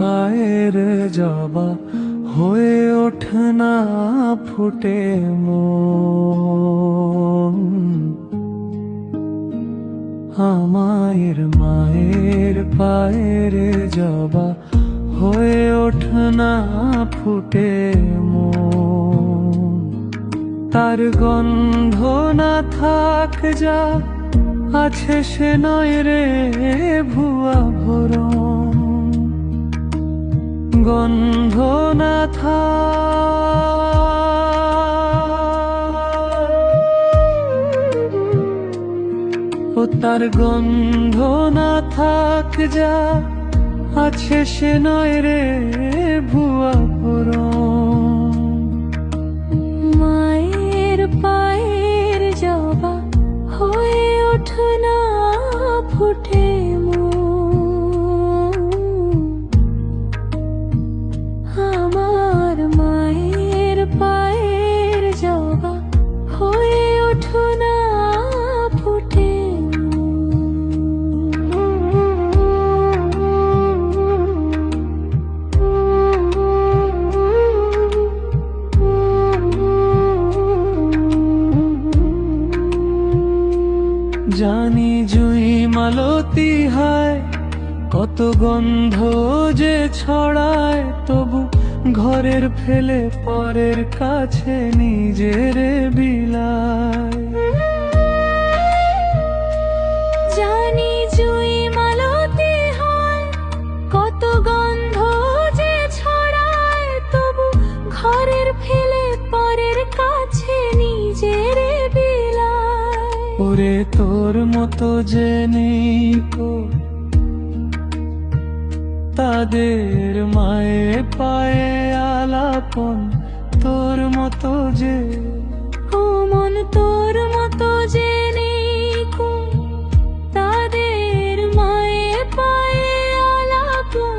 পায়ের জবা হয়ে ওঠে না ফুটে মন। আমার মায়ের পায়ের জবা হয়ে ওঠে না ফুটে মন। তার গন্ধ না থাক যা আছে সে নয় রে ভুয়া ভরম। গন্ধ না থাক, ও তার গন্ধ না থাক যা আছে সে নয় রে ভুয়া ভরম। মায়ের পায়ের জবা হয়ে ওঠে না ফুটে মন। আমার মায়ের পায়ের জবা হয়ে ওঠে না ফুটে জানি জুই মালতী হায় কত গন্ধ যে ছড়ায়, তবু ঘরের ফেলে পরের কাছে নিজের বিলায়। জানি জুই মালতী হয় কত গন্ধ যে ছড়ায়, তবু ঘরের ফেলে পরের কাছে নিজের বিলায়। ওরে তোর মতো যে নেই কো তাদের মায়ে পায়ে আলাপন, তোর মতো যে ও মন তোর মতো যে নেই কো তাদের মায়ে পায়ে আলাপন।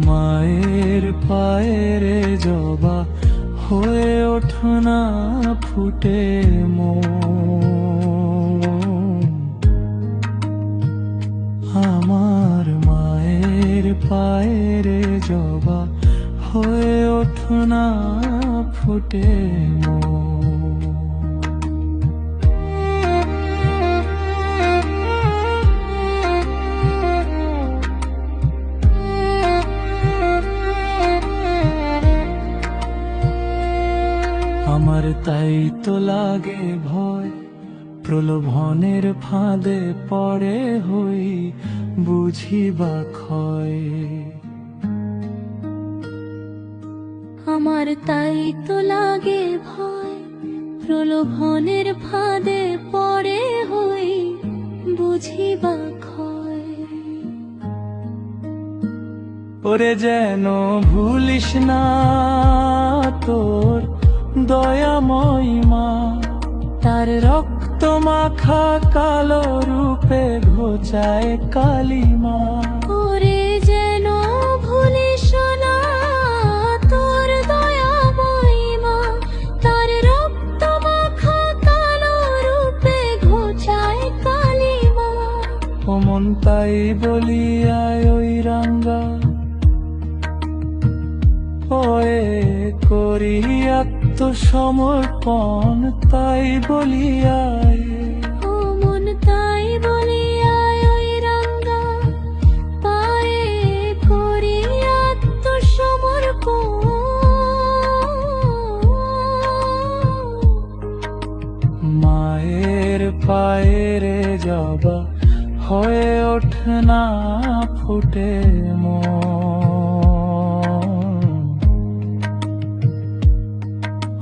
মায়ের পায়ের জবা হয়ে ওঠে না ফুটে মন। আমার মায়ের পায়ের জবা হয়ে ওঠে না ফুটে মন। আমার তাই তো লাগে ভয়, প্রলোভনের ফাঁদে পড়ে হই বুঝি বা ক্ষয়। আমার তাই তো লাগে ভয়, প্রলোভনের ফাঁদে পড়ে হই বুঝি বা ক্ষয়। ওরে যেন ভুলিস না তোর দয়াময় মা, তার রক্ত মাখা কালো রূপে ঘোচায় কালিমা। ওরে যেন ভুলিস না তোর দয়াময় মা, তার রক্ত মাখা কালো রূপে ঘোচায় কালিমা। ও মন তাই বলিয়ায় ওই রাঙ্গা ওয়ে করি আত্মসমর্পণ, তাই বলিয়ায় ও মন তাই বলিয়ায় ওই রাঙ্গা পায়ে করি আত্মসমর্পণ। মায়ের পায়ের জবা হয়ে ওঠে না ফুটে মন।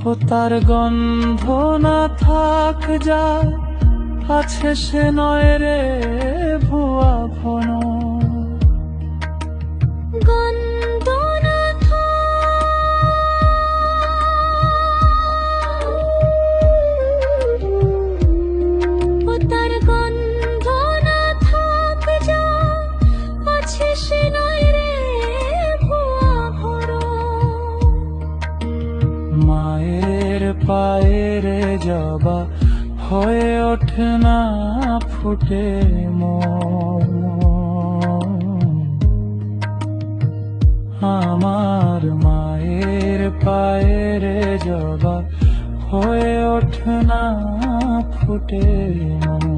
ও তার গন্ধ না থাক যা আছে সে নয় রে ভুয়া ভন। গন্ধ না থাক, ও তার গন্ধ না থাক যা আছে সে নয় রে ভুয়া ভরম। মায়ের পায়ের জবা হয়ে ওঠে না ফুটে মন। আমার মায়ের পায়ের জবা হয়ে ওঠে না ফুটে মন।